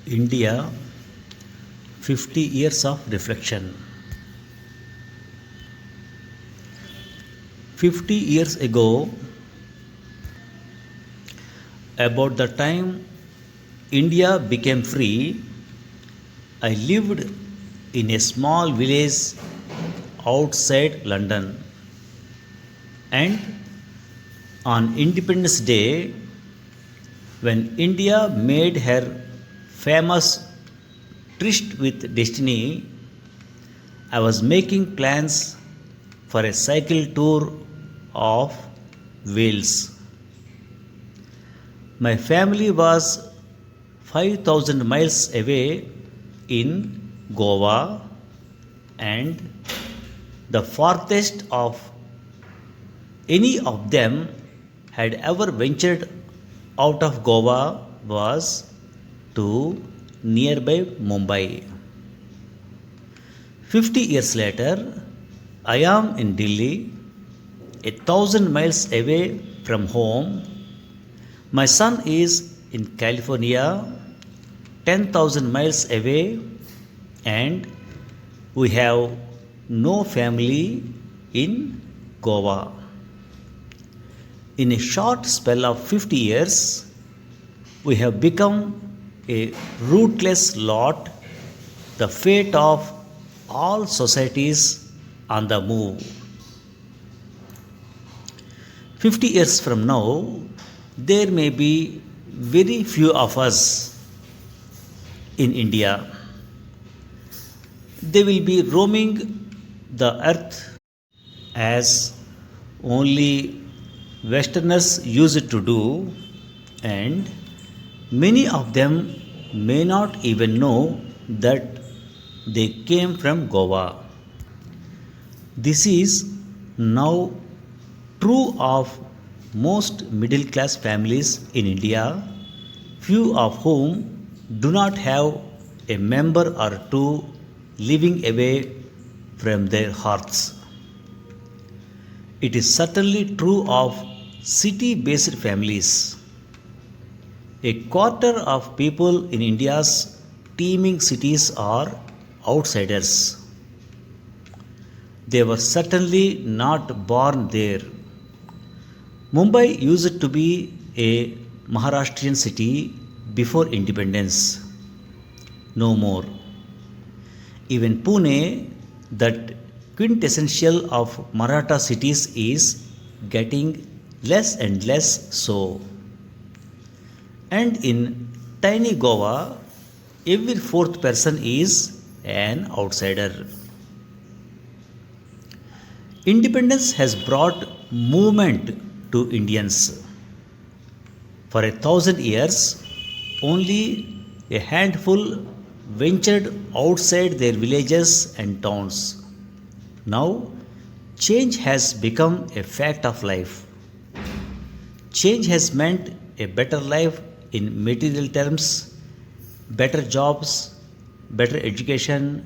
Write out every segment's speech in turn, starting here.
India 50 years of reflection. 50 years ago, about the time India became free, I lived in a small village outside London. And on Independence Day, when India made her famous tryst with destiny, I was making plans for a cycle tour of Wales. My family was 5,000 miles away in Goa, and the farthest of any of them had ever ventured out of Goa was to nearby Mumbai. 50 years later, I am in Delhi, 1,000 miles away from home. My son is in California, 10,000 miles away, and we have no family in Goa. In a short spell of 50 years, we have become a rootless lot, the fate of all societies on the move. 50 years from now, there may be very few of us in India. They will be roaming the earth as only Westerners used to do, and many of them may not even know that they came from Goa. This is now true of most middle class families in India, few of whom do not have a member or two living away from their hearths. It is certainly true of city based families. A quarter of people in India's teeming cities are outsiders. They were certainly not born there. Mumbai used to be a Maharashtrian city before independence. No more. Even Pune, that quintessential of Maratha cities, is getting less and less so. And in tiny Goa, every fourth person is an outsider. Independence has brought movement to Indians. For 1,000 years, only a handful ventured outside their villages and towns. Now, change has become a fact of life. Change has meant a better life in material terms, better jobs, better education,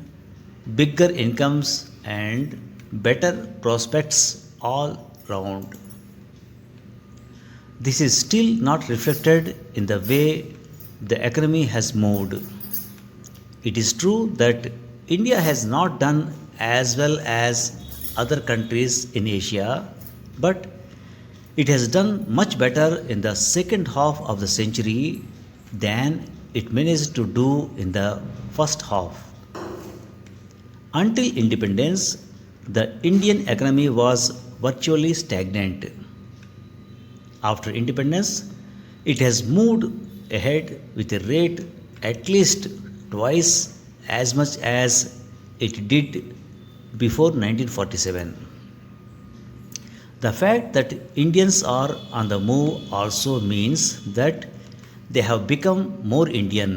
bigger incomes, and better prospects all round. This is still not reflected in the way the economy has moved. It is true that India has not done as well as other countries in Asia, but it has done much better in the second half of the century than it managed to do in the first half. Until independence, the Indian economy was virtually stagnant. After independence, it has moved ahead with a rate at least twice as much as it did before 1947. The fact that Indians are on the move also means that they have become more Indian.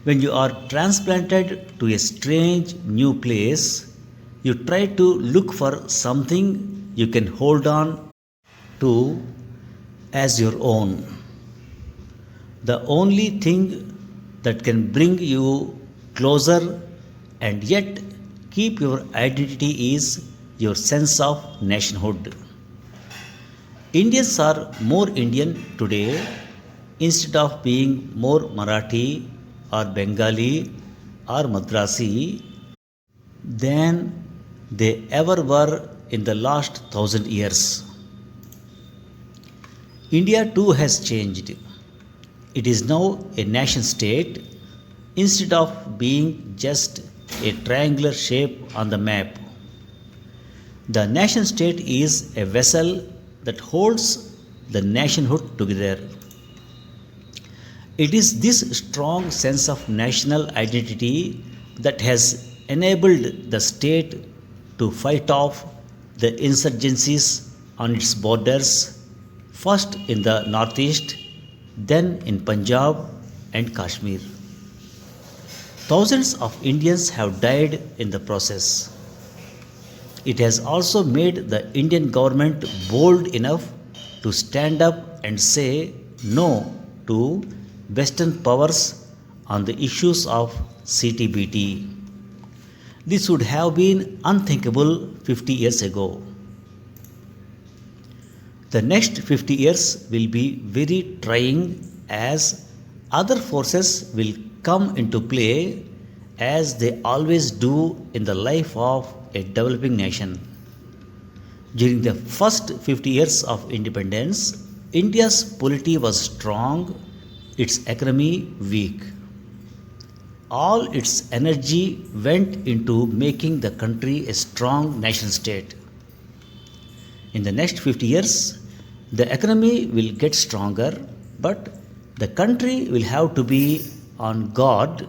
When you are transplanted to a strange new place, you try to look for something you can hold on to as your own. The only thing that can bring you closer and yet keep your identity is your sense of nationhood. Indians are more Indian today instead of being more Marathi or Bengali or Madrasi than they ever were in the last 1,000 years. India too has changed. It is now a nation state instead of being just a triangular shape on the map. The nation state is a vessel that holds the nationhood together. It is this strong sense of national identity that has enabled the state to fight off the insurgencies on its borders, first in the northeast, then in Punjab and Kashmir. Thousands of Indians have died in the process. It has also made the Indian government bold enough to stand up and say no to Western powers on the issues of CTBT. This would have been unthinkable 50 years ago. The next 50 years will be very trying as other forces will come into play as they always do in the life of a developing nation. During the first 50 years of independence, India's polity was strong, its economy weak. All its energy went into making the country a strong nation state. In the next 50 years, the economy will get stronger, but the country will have to be on guard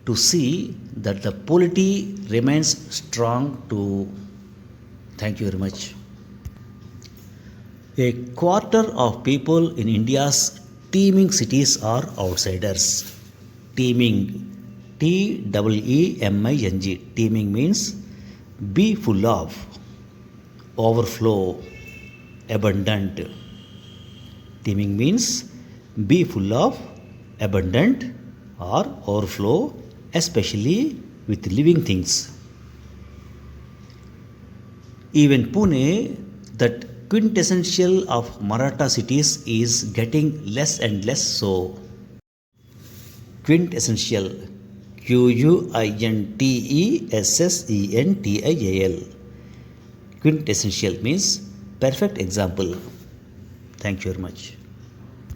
to see that the polity remains strong too. Thank you very much. A quarter of people in India's teeming cities are outsiders. Teeming, T-E-E-M-I-N-G. Teeming means be full of, overflow, abundant. Teeming means be full of, abundant or overflow, especially with living things. Even Pune, that quintessential of Maratha cities, is getting less and less so. Quintessential, Quintessential. Quintessential means perfect example. Thank you very much.